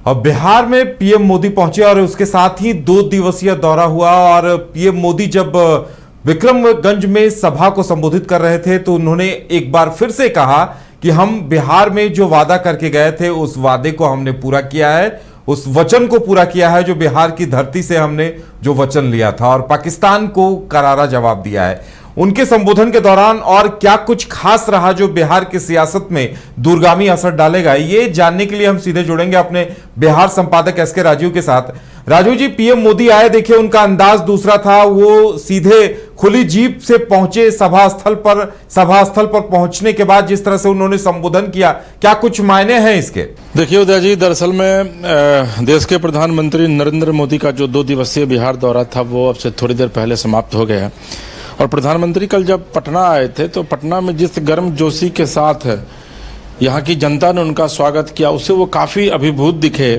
और बिहार में पीएम मोदी पहुंचे और उसके साथ ही 2 दिवसीय दौरा हुआ। और पीएम मोदी जब विक्रमगंज में सभा को संबोधित कर रहे थे तो उन्होंने एक बार फिर से कहा कि हम बिहार में जो वादा करके गए थे उस वादे को हमने पूरा किया है, उस वचन को पूरा किया है जो बिहार की धरती से हमने जो वचन लिया था, और पाकिस्तान को करारा जवाब दिया है। उनके संबोधन के दौरान और क्या कुछ खास रहा जो बिहार की सियासत में दूरगामी असर डालेगा, ये जानने के लिए हम सीधे जुड़ेंगे अपने बिहार संपादक एसके राजीव के साथ। राजीव जी, पीएम मोदी आए, देखिए उनका अंदाज दूसरा था। वो सीधे खुली जीप से पहुंचे सभा स्थल पर पहुंचने के बाद जिस तरह से उन्होंने संबोधन किया, क्या कुछ मायने हैं इसके? देखिए उदय जी, दरअसल में देश के प्रधानमंत्री नरेंद्र मोदी का जो 2 दिवसीय बिहार दौरा था वो अब से थोड़ी देर पहले समाप्त हो गया। और प्रधानमंत्री कल जब पटना आए थे तो पटना में जिस गर्मजोशी के साथ यहाँ की जनता ने उनका स्वागत किया उससे वो काफ़ी अभिभूत दिखे।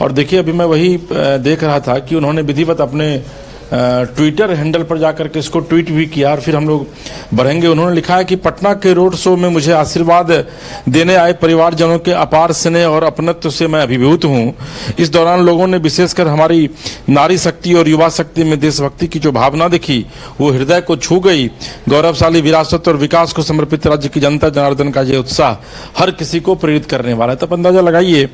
और देखिए अभी मैं वही देख रहा था कि उन्होंने विधिवत अपने ट्विटर हैंडल पर जाकर के इसको ट्वीट भी किया और फिर हम लोग बढ़ेंगे। उन्होंने लिखा है कि पटना के रोड शो में मुझे आशीर्वाद देने आए परिवारजनों के अपार स्नेह और अपनत्व से मैं अभिभूत हूँ। इस दौरान लोगों ने विशेषकर हमारी नारी शक्ति और युवा शक्ति में देशभक्ति की जो भावना दिखी वो हृदय को छू गई। गौरवशाली विरासत और विकास को समर्पित राज्य की जनता जनार्दन का ये उत्साह हर किसी को प्रेरित करने वाला है। तब अंदाजा लगाइए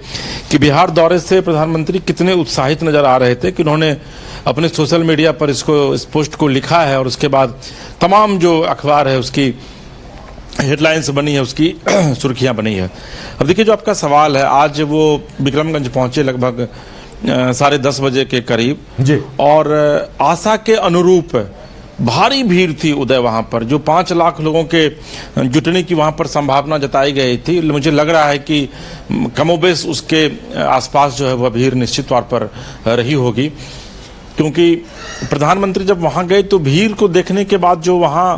कि बिहार दौरे से प्रधानमंत्री कितने उत्साहित नजर आ रहे थे कि उन्होंने अपने सोशल मीडिया पर इस पोस्ट को लिखा है और उसके बाद तमाम जो अखबार है उसकी हेडलाइंस बनी है, उसकी सुर्खियां बनी है। अब देखिए जो आपका सवाल है, आज वो विक्रमगंज पहुंचे लगभग 10:30 बजे के करीब जी, और आशा के अनुरूप भारी भीड़ थी उदय वहां पर। जो 5 लाख लोगों के जुटने की वहां पर संभावना जताई गई थी, मुझे लग रहा है कि कमोबेश उसके आसपास जो है वह भीड़ निश्चित तौर पर रही होगी। क्योंकि प्रधानमंत्री जब वहां गए तो भीड़ को देखने के बाद जो वहां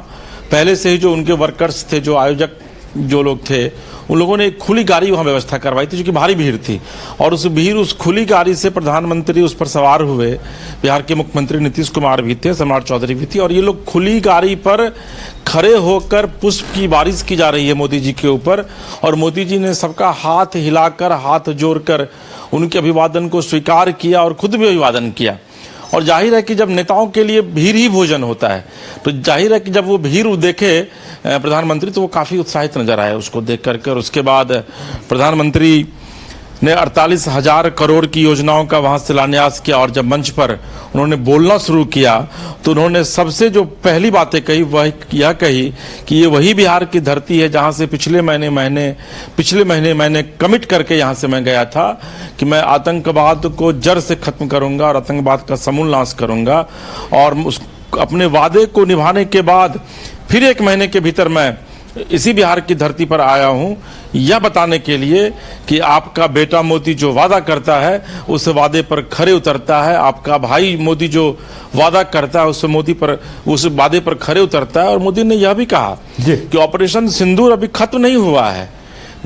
पहले से ही जो उनके वर्कर्स थे, जो आयोजक जो लोग थे, उन लोगों ने एक खुली गाड़ी वहां व्यवस्था करवाई थी, जो कि भारी भीड़ थी। और उस खुली गाड़ी से प्रधानमंत्री उस पर सवार हुए। बिहार के मुख्यमंत्री नीतीश कुमार भी थे, सम्राट चौधरी भी थी, और ये लोग खुली गाड़ी पर खड़े होकर पुष्प की बारिश की जा रही है मोदी जी के ऊपर। और मोदी जी ने सबका हाथ हिलाकर, हाथ जोड़कर उनके अभिवादन को स्वीकार किया और खुद भी अभिवादन किया। और जाहिर है कि जब नेताओं के लिए भीड़ ही भोजन होता है तो जाहिर है कि जब वो भीड़ देखे प्रधानमंत्री तो वो काफ़ी उत्साहित नजर आए उसको देख करके। और उसके बाद प्रधानमंत्री ने 48,000 करोड़ की योजनाओं का वहां शिलान्यास किया। और जब मंच पर उन्होंने बोलना शुरू किया तो उन्होंने सबसे जो पहली बातें कही वह यह कही कि ये वही बिहार की धरती है जहां से पिछले महीने मैंने कमिट करके यहां से मैं गया था कि मैं आतंकवाद को जड़ से खत्म करूंगा और आतंकवाद का समूल नाश करूंगा। और अपने वादे को निभाने के बाद फिर 1 महीने के भीतर मैं इसी बिहार की धरती पर आया हूं यह बताने के लिए कि आपका बेटा मोदी जो वादा करता है उस वादे पर खरे उतरता है, आपका भाई मोदी जो वादा करता है उस वादे पर खरे उतरता है। और मोदी ने यह भी कहा कि ऑपरेशन सिंदूर अभी खत्म नहीं हुआ है।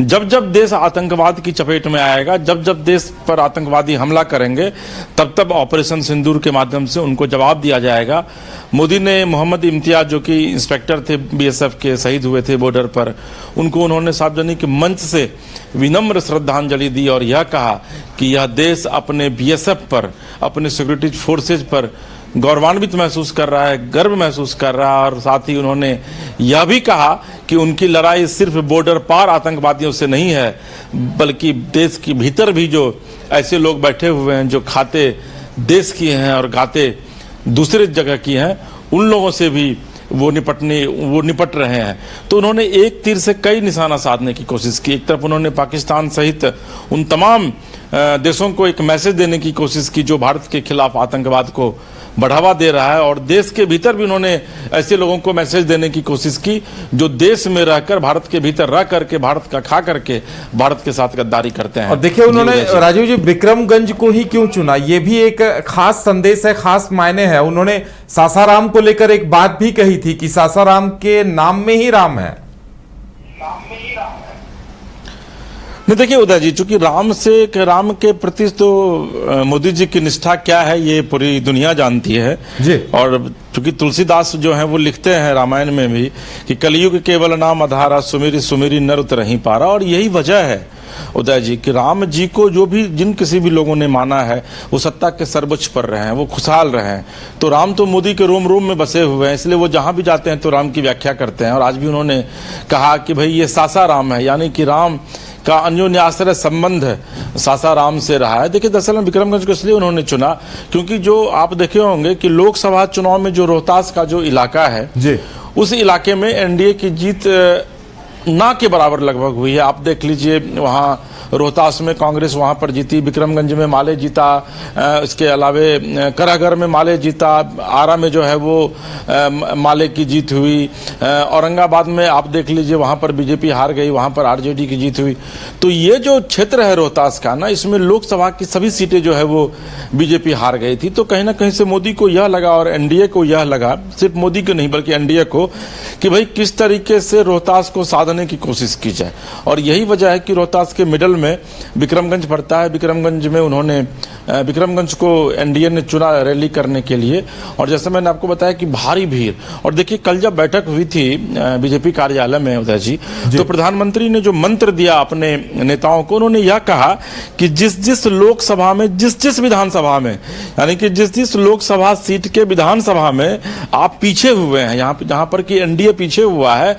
जब जब देश आतंकवाद की चपेट में आएगा, जब जब देश पर आतंकवादी हमला करेंगे, तब तब ऑपरेशन सिंदूर के माध्यम से उनको जवाब दिया जाएगा। मोदी ने मोहम्मद इम्तियाज जो कि इंस्पेक्टर थे बीएसएफ के, शहीद हुए थे बॉर्डर पर, उन्होंने सार्वजनिक मंच से विनम्र श्रद्धांजलि दी और यह कहा कि यह देश अपने बीएसएफ पर, अपने सिक्योरिटी फोर्सेज पर गौरवान्वित महसूस कर रहा है, गर्व महसूस कर रहा है। और साथ ही उन्होंने यह भी कहा कि उनकी लड़ाई सिर्फ बॉर्डर पार आतंकवादियों से नहीं है, बल्कि देश के भीतर भी जो ऐसे लोग बैठे हुए हैं जो खाते देश की हैं और गाते दूसरे जगह की हैं, उन लोगों से भी वो निपट रहे हैं। तो उन्होंने एक तीर से कई निशाना साधने की कोशिश की। एक तरफ उन्होंने पाकिस्तान सहित उन तमाम देशों को एक मैसेज देने की कोशिश की जो भारत के खिलाफ आतंकवाद को बढ़ावा दे रहा है, और देश के भीतर भी उन्होंने ऐसे लोगों को मैसेज देने की कोशिश की जो देश में रहकर, भारत के भीतर रह करके, भारत का खा करके भारत के साथ गद्दारी करते हैं। और देखिए उन्होंने राजीव जी विक्रमगंज को ही क्यों चुना, ये भी एक खास संदेश है, खास मायने है। उन्होंने सासाराम को लेकर एक बात भी कही थी कि सासाराम के नाम में ही राम है। नहीं देखिए उदय जी, चूंकि राम के प्रति तो मोदी जी की निष्ठा क्या है ये पूरी दुनिया जानती है जी। और चूंकि तुलसीदास जो है वो लिखते हैं रामायण में भी कि कलयुग केवल नाम आधारा, सुमिरी सुमिरी नर उतरहि पारा। और यही वजह है उदय जी कि राम जी को जो भी जिन किसी भी लोगों ने माना है वो सत्ता के सर्वोच्च पर रहे हैं, वो खुशहाल रहे हैं। तो राम तो मोदी के रोम रोम में बसे हुए हैं, इसलिए वो जहां भी जाते हैं तो राम की व्याख्या करते हैं। और आज भी उन्होंने कहा कि भाई ये सासाराम है, यानी कि राम का अन्योन्याश्रय संबंध सासाराम से रहा है। देखिए दरअसल में विक्रमगंज को इसलिए उन्होंने चुना क्योंकि जो आप देखे होंगे कि लोकसभा चुनाव में जो रोहतास का जो इलाका है जी, उस इलाके में एनडीए की जीत ना के बराबर लगभग हुई है। आप देख लीजिए वहाँ रोहतास में कांग्रेस वहाँ पर जीती, विक्रमगंज में माले जीता, इसके अलावे करागर में माले जीता, आरा में जो है वो माले की जीत हुई, औरंगाबाद में आप देख लीजिए वहाँ पर बीजेपी हार गई, वहाँ पर आरजेडी की जीत हुई। तो ये जो क्षेत्र है रोहतास का ना, इसमें लोकसभा की सभी सीटें जो है वो बीजेपी हार गई थी। तो कहीं ना कहीं से मोदी को यह लगा और एनडीए को यह लगा, सिर्फ मोदी को नहीं बल्कि एनडीए को, कि भाई किस तरीके से रोहतास को साधने की कोशिश की जाए। और यही वजह है कि रोहतास के मिडल में विक्रमगंज पड़ता है। विक्रमगंज में उन्होंने विक्रमगंज को एनडीए ने चुना रैली करने के लिए। और जैसे मैंने आपको बताया कि भारी भीड़, और देखिए कल जब बैठक हुई थी बीजेपी कार्यालय में उदय जी, तो प्रधानमंत्री ने जो मंत्र दिया अपने नेताओं को, उन्होंने यह कहा कि जिस जिस लोकसभा में, जिस जिस विधानसभा में, यानी कि जिस जिस लोकसभा सीट के विधानसभा में आप पीछे हुए हैं, जहां पर कि एनडीए पीछे हुआ है,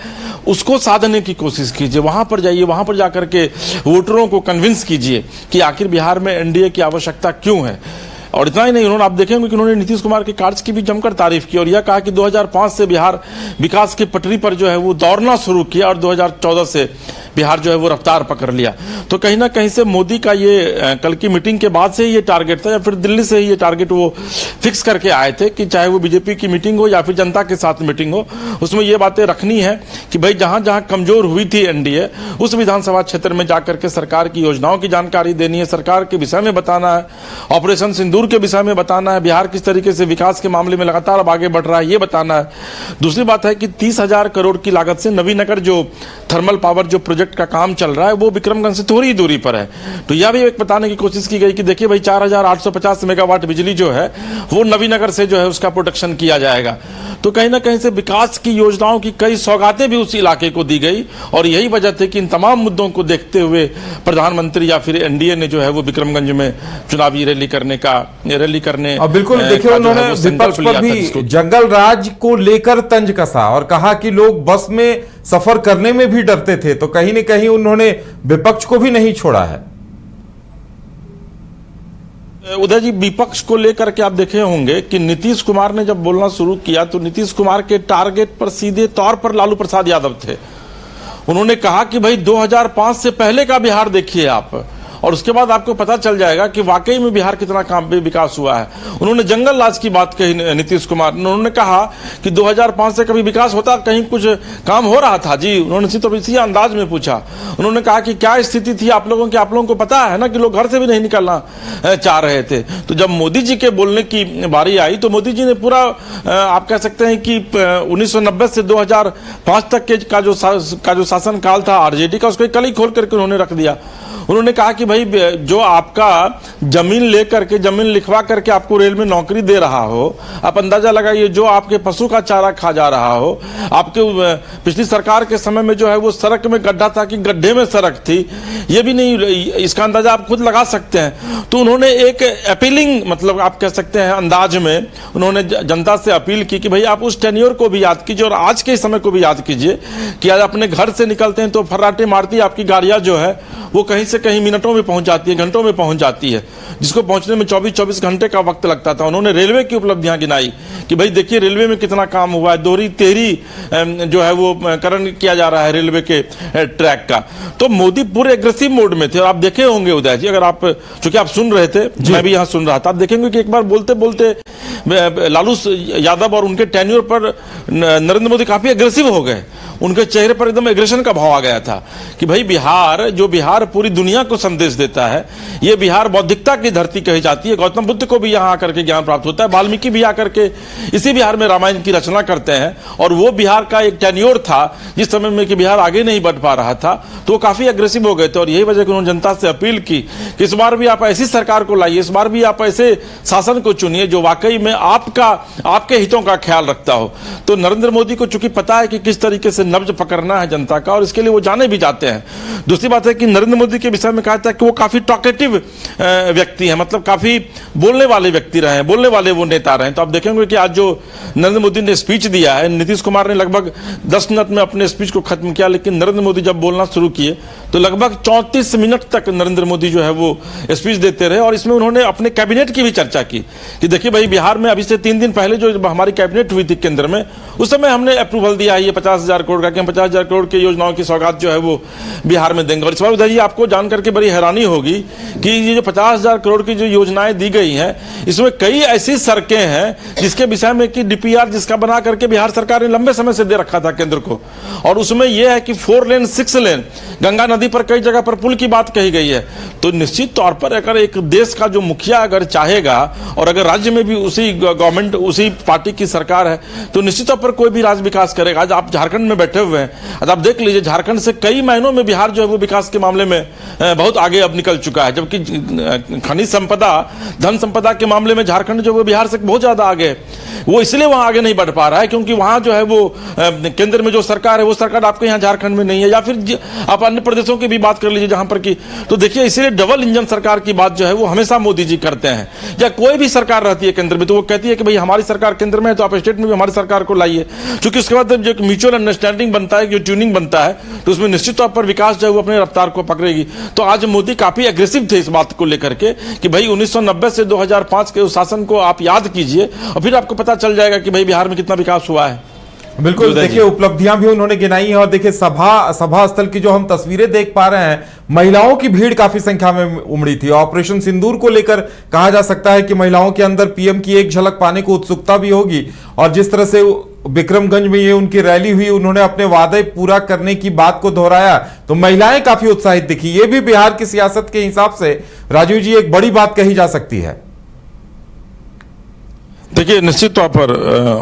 उसको साधने की कोशिश कीजिए। वहां पर जाइए, वहां पर जाकर के वोटरों को कन्विंस कीजिए कि आखिर बिहार में एनडीए की आवश्यकता क्यों है। और इतना ही नहीं, उन्होंने, आप देखेंगे कि उन्होंने नीतीश कुमार के कार्य की भी जमकर तारीफ की और यह कहा कि 2005 से बिहार विकास की पटरी पर जो है वो दौड़ना शुरू किया और 2014 से बिहार जो है वो रफ्तार पकड़ लिया। तो कहीं ना कहीं से मोदी का ये कल की मीटिंग के बाद से ही ये टारगेट था, या फिर दिल्ली से ही ये टारगेट वो फिक्स करके आए थे कि चाहे वो बीजेपी की मीटिंग हो या फिर जनता के साथ मीटिंग हो, उसमें ये बातें रखनी है कि भाई जहां जहां कमजोर हुई थी एनडीए, उस विधानसभा क्षेत्र में जाकर के सरकार की योजनाओं की जानकारी देनी है, सरकार के विषय में बताना है, ऑपरेशन सिंदूर के विषय में बताना है, बिहार किस तरीके से विकास के मामले में लगातार अब आगे बढ़ रहा है ये बताना है। दूसरी बात है कि 30,000 करोड़ की लागत से नवीनगर जो थर्मल पावर जो प्रोजेक्ट का काम चल रहा है वो विक्रमगंज से थोड़ी दूरी पर है। तो यह भी एक बताने की कोशिश की गई कि देखिए भाई 4,850 मेगावाट बिजली जो है वो नवीनगर से जो है उसका प्रोडक्शन किया जाएगा। तो कहीं ना कहीं से विकास की योजनाओं की कई सौगातें भी उस इलाके को दी गई और यही वजह थी कि इन तमाम मुद्दों को देखते हुए प्रधानमंत्री या फिर एनडीए ने जो है वो विक्रमगंज में चुनावी रैली करने बिल्कुल देखिए उन्होंने विपक्ष पर भी जंगल राज को लेकर तंज कसा और कहा कि लोग बस में सफर करने में भी डरते थे। तो कहीं न कहीं उन्होंने विपक्ष को भी नहीं छोड़ा है। उदय जी, विपक्ष को लेकर के आप देखे होंगे कि नीतीश कुमार ने जब बोलना शुरू किया तो नीतीश कुमार के टारगेट पर सीधे तौर पर लालू प्रसाद यादव थे। उन्होंने कहा कि भाई 2005 से पहले का बिहार देखिए आप, और उसके बाद आपको पता चल जाएगा कि वाकई में बिहार कितना काम विकास हुआ है। उन्होंने जंगल राज की बात कही नीतीश कुमार, उन्होंने कहा कि 2005 से कभी विकास होता, कहीं कुछ काम हो रहा था जी। उन्होंने तो इसी अंदाज में पूछा। उन्होंने कहा कि क्या स्थिति थी आप लोगों की, आप लोगों को पता है ना कि लोग घर से भी नहीं निकलना चाह रहे थे। तो जब मोदी जी के बोलने की बारी आई तो मोदी जी ने पूरा आप कह सकते हैं कि 1990 से 2005 तक के का जो शासन काल था आरजेडी का, उसको कल ही खोल करके उन्होंने रख दिया। उन्होंने कहा कि भाई जो आपका जमीन लेकर के, जमीन लिखवा करके आपको रेल में नौकरी दे रहा हो, आप अंदाजा लगाइए, जो आपके पशु का चारा खा जा रहा हो, आपके पिछली सरकार के समय में जो है वो सड़क में गड्ढा था कि गड्ढे में सड़क थी, ये भी नहीं, इसका अंदाजा आप खुद लगा सकते हैं। तो उन्होंने एक अपीलिंग, मतलब आप कह सकते हैं अंदाज में उन्होंने जनता से अपील की कि भाई आप उस टेन्योर को भी याद कीजिए और आज के समय को भी याद कीजिए कि आज अपने घर से निकलते हैं तो फर्राटे मारती आपकी गाड़ियां जो है वो कहीं से कहीं मिनटों में पहुंच जाती है, घंटों में पहुंच जाती है, जिसको पहुंचने में 24-24 घंटे का वक्त लगता था। उन्होंने रेलवे की उपलब्धियां गिनाई कि भाई देखिए रेलवे में कितना काम हुआ है, दोहरी तेहरी जो है वो करण किया जा रहा है रेलवे के ट्रैक का। तो मोदी पूरे एग्रेसिव मोड में थे और आप देखे होंगे उदय जी, अगर आप, चूंकि आप सुन रहे थे, मैं भी यहाँ सुन रहा था, आप देखेंगे कि एक बार बोलते बोलते लालू यादव और उनके टेन्योर पर नरेंद्र मोदी काफी एग्रेसिव हो गए। उनके चेहरे पर एकदम एग्रेशन का भाव आ गया था कि भाई बिहार, जो बिहार पूरी दुनिया को संदेश देता है, ये बिहार बौद्धिकता की धरती कही जाती है। गौतम बुद्ध को भी यहाँ आकर के ज्ञान प्राप्त होता है, वाल्मीकि भी आकर के इसी बिहार में रामायण की रचना करते हैं। और वो बिहार का एक टेन्योर था जिस समय में कि बिहार आगे नहीं बढ़ पा रहा था, तो वो काफी एग्रेसिव हो गए थे। और यही वजह कि उन्होंने जनता से अपील की कि इस बार भी आप ऐसी सरकार को लाइए, इस बार भी आप ऐसे शासन को चुनिए जो वाकई में आपके हितों का ख्याल रखता हो। तो नरेंद्र मोदी को चूंकि पता है कि किस तरीके से नब्ज पकड़ना है जनता का, और इसके लिए वो जाने भी जाते हैं। दूसरी बात है कि नरेंद्र मोदी के विषय में कहा था कि वो काफी टॉकेटिव व्यक्ति हैं, मतलब काफी बोलने वाले व्यक्ति रहे हैं, बोलने वाले वो नेता रहे हैं। तो आप देखेंगे कि आज जो नरेंद्र मोदी ने स्पीच दिया है, नीतीश कुमार ने लगभग 10 मिनट में अपने स्पीच को खत्म किया, लेकिन नरेंद्र मोदी जब बोलना शुरू किए तो लगभग 34 मिनट तक नरेंद्र मोदी जो है वो स्पीच देते रहे। और इसमें उन्होंने अपने कैबिनेट की भी चर्चा की कि देखिए भाई, बिहार में अभी से 3 दिन पहले जो हमारी कैबिनेट हुई थी केंद्र में, उस समय हमने अप्रूवल दिया है ये 50,000 करोड़ का, कि हम 50,000 करोड़ की योजनाओं की सौगात जो है वो बिहार में देंगे। और इस बार उधर आपको जान करके बड़ी हैरानी होगी कि ये जो 50,000 करोड़ की जो योजनाएं दी गई हैं, इसमें कई ऐसी सड़कें हैं जिसके विषय में कि डीपीआर जिसका बना करके बिहार सरकार ने लंबे समय से दे रखा था केंद्र को, और उसमें यह है कि 4 लेन 6 लेन गंगा नदी पर कई जगह पर पुल की बात कही गई है। तो निश्चित तौर पर अगर एक देश का जो मुखिया अगर चाहेगा, और अगर राज्य में भी उसी गवर्नमेंट उसी पार्टी की सरकार है, तो निश्चित तौर पर कोई भी राज्य विकास करेगा। आज आप झारखंड में बैठे हुए हैं, आज आप देख लीजिए झारखंड से कई महीनों में बिहार जो है वो विकास के मामले में बहुत आगे अब निकल चुका है, जबकि खनिज संपदा, धन संपदा के मामले में झारखंड जो है बिहार से बहुत ज्यादा आगे है। वो इसलिए वहां आगे नहीं बढ़ पा रहा है क्योंकि वहां जो है वो केंद्र में जो सरकार है वो सरकार आपके यहाँ झारखंड में नहीं है, या फिर आप अन्य प्रदेशों की भी बात कर लीजिए जहां पर की। तो देखिए, इसलिए डबल इंजन सरकार की बात जो है वो हमेशा मोदी जी करते हैं। या कोई भी सरकार रहती है केंद्र में तो वो कहती है कि भाई हमारी सरकार केंद्र में है तो आप स्टेट में भी हमारी सरकार को लाइए, क्योंकि उसके बाद जो म्यूचुअल अंडरस्टैंडिंग बनता है, जो ट्यूनिंग बनता है, तो उसमें निश्चित तौर पर विकास जो है वो अपने रफ्तार को पकड़ेगी। तो आज मोदी काफी एग्रेसिव थे इस बात को लेकर के कि भाई 1990 से 2005 के उस शासन को आप याद कीजिए और फिर आपको पता चल जाएगा कि भाई बिहार में कितना विकास हुआ है। बिल्कुल, देखिए उपलब्धियां भी उन्होंने गिनाई हैं। और देखिए सभा स्थल की जो हम तस्वीरें देख पा रहे हैं, महिलाओं की भीड़ काफी संख्या में उमड़ी थी। ऑपरेशन सिंदूर को लेकर कहा जा सकता है कि महिलाओं के अंदर पीएम की एक झलक पाने को उत्सुकता भी होगी। और जिस तरह से विक्रमगंज में ये उनकी रैली हुई, उन्होंने अपने वादे पूरा करने की बात को दोहराया, तो महिलाएं काफी उत्साहित दिखी। ये भी बिहार की सियासत के हिसाब से राजीव जी एक बड़ी बात कही जा सकती है। देखिए, निश्चित तौर पर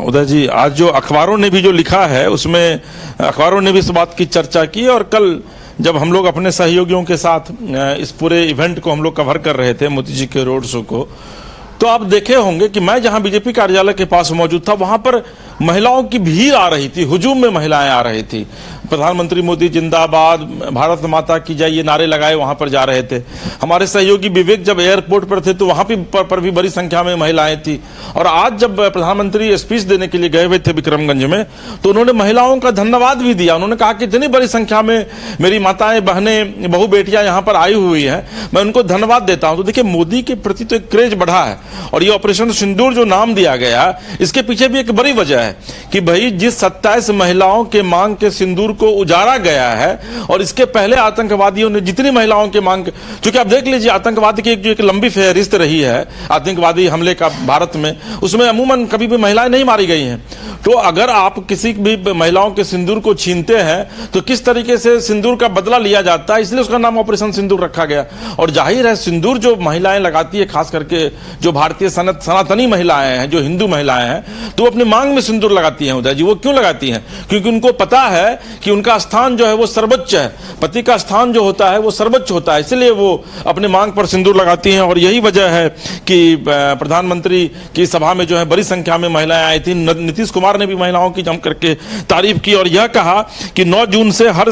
उदय जी, आज जो अखबारों ने भी जो लिखा है उसमें अखबारों ने भी इस बात की चर्चा की। और कल जब हम लोग अपने सहयोगियों के साथ इस पूरे इवेंट को हम लोग कवर कर रहे थे, मोदी जी के रोड शो को, तो आप देखे होंगे कि मैं जहां बीजेपी कार्यालय के पास मौजूद था वहां पर महिलाओं की भीड़ आ रही थी, हुजूम में महिलाएं आ रही थी। प्रधानमंत्री मोदी जिंदाबाद, भारत माता की जय, ये नारे लगाए वहां पर जा रहे थे। हमारे सहयोगी विवेक जब एयरपोर्ट पर थे तो वहां पर भी बड़ी संख्या में महिलाएं थी। और आज जब प्रधानमंत्री स्पीच देने के लिए गए हुए थे विक्रमगंज में, तो उन्होंने महिलाओं का धन्यवाद भी दिया। उन्होंने कहा कि इतनी बड़ी संख्या में मेरी माताएं, बहनें, बहू बेटियां यहाँ पर आई हुई है, मैं उनको धन्यवाद देता हूं। तो देखिए, मोदी के प्रति तो एक क्रेज बढ़ा है। और ये ऑपरेशन सिंदूर जो नाम दिया गया, इसके पीछे भी एक बड़ी वजह है कि भाई जिस 27 महिलाओं के मांग के सिंदूर को उजाड़ा गया है, और इसके पहले आतंकवादियों ने जितनी महिलाओं के मांग, क्योंकि आप देख लीजिए आतंकवाद की एक लंबी फहरिस्त रही है आतंकवादी हमले का भारत में, उसमें अमूमन कभी भी महिलाएं नहीं मारी गई हैं। तो अगर आप किसी भी महिलाओं के सिंदूर को छीनते हैं तो किस तरीके से सिंदूर का बदला लिया जाता है, इसलिए उसका नाम ऑपरेशन सिंदूर रखा गया। और जाहिर है, सिंदूर जो महिलाएं लगाती है, खास करके जो भारतीय सनातनी महिलाएं हैं, जो हिंदू महिलाएं हैं, तो वो अपनी मांग में सिंदूर लगाती हैं। उदय जी, वो क्यों लगाती हैं? क्योंकि उनको पता है कि उनका स्थान जो है वो सर्वोच्च है, पति का स्थान जो होता है वो सर्वोच्च होता है, इसलिए वो अपने मांग पर सिंदूर लगाती हैं। और यही वजह है कि प्रधानमंत्री की सभा में जो है बड़ी संख्या में महिलाएं आई थी। नीतीश कुमार ने भी महिलाओं की जम करके तारीफ की और यह कहा कि 9 जून से हर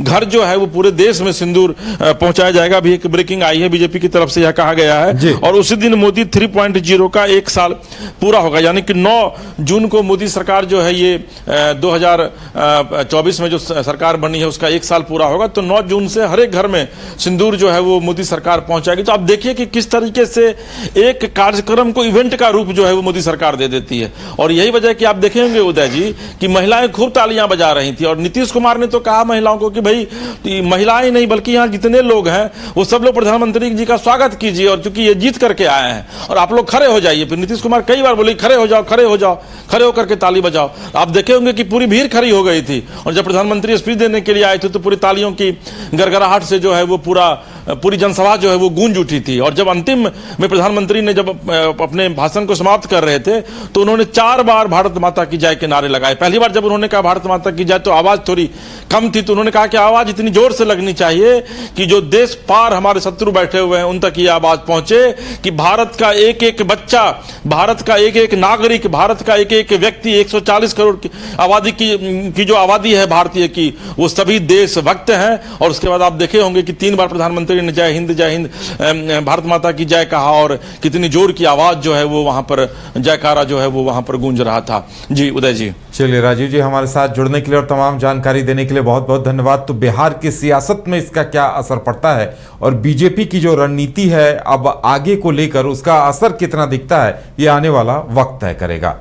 घर जो है वो पूरे देश में सिंदूर पहुंचाया जाएगा। अभी एक ब्रेकिंग आई है बीजेपी की तरफ से, यह कहा गया है। और उसी दिन मोदी 3.0 का 1 साल पूरा होगा, यानी कि 9 जून को मोदी सरकार जो है ये 2024 में जो सरकार बनी है उसका 1 साल पूरा होगा। तो 9 जून से हर एक घर में सिंदूर जो है वो मोदी सरकार पहुंचाएगी। तो आप देखिए कि किस तरीके से एक कार्यक्रम को इवेंट का रूप जो है वो मोदी सरकार दे देती है। और यही वजह कि आप देखेंगे उदय जी कि महिलाएं खूब तालियां बजा रही थी। और नीतीश कुमार ने तो कहा महिलाओं को कि भाई महिलाएं नहीं बल्कि यहाँ जितने लोग हैं वो सब लोग प्रधानमंत्री जी का स्वागत कीजिए, और चूंकि ये जीत करके आए हैं और आप लोग खड़े हो जाइए। फिर नीतीश कुमार कई बार बोले खड़े हो जाओ, खड़े हो जाओ, खड़े होकर के ताली बजाओ। आप देखे होंगे कि पूरी भीड़ खड़ी हो गई थी, और जब प्रधानमंत्री स्पीच देने के लिए आए थे तो पूरी तालियों की गड़गड़ाहट से जो है वो पूरा पूरी जनसभा जो है वो गूंज उठी थी। और जब अंतिम में प्रधानमंत्री ने जब अपने भाषण को समाप्त कर रहे थे तो उन्होंने 4 बार भारत माता की जय के नारे लगाए। पहली बार जब उन्होंने कहा भारत माता की जय तो आवाज थोड़ी कम थी, तो उन्होंने कहा कि आवाज इतनी जोर से लगनी चाहिए कि जो देश पार हमारे शत्रु बैठे हुए हैं उन तक ये आवाज पहुंचे कि भारत का एक एक बच्चा, भारत का एक एक नागरिक, भारत का एक एक व्यक्ति, 140 करोड़ की आबादी की जो आबादी है भारतीय की, वो सभी देशभक्त हैं। और उसके बाद आप देखे होंगे कि 3 बार प्रधानमंत्री ने जय हिंद भारत माता की जय कहा और कितनी जोर की आवाज जो है वो वहां पर जयकारा जो है वो वहां पर गूंज रहा था। जी उदय जी। चलिए राजीव जी, हमारे साथ जुड़ने के लिए और तमाम जानकारी देने के लिए बहुत बहुत धन्यवाद। तो बिहार की सियासत में इसका क्या असर पड़ता है और बीजेपी की जो रणनीति है अब आगे को लेकर उसका असर कितना दिखता है, ये आने वाला वक्त तय करेगा।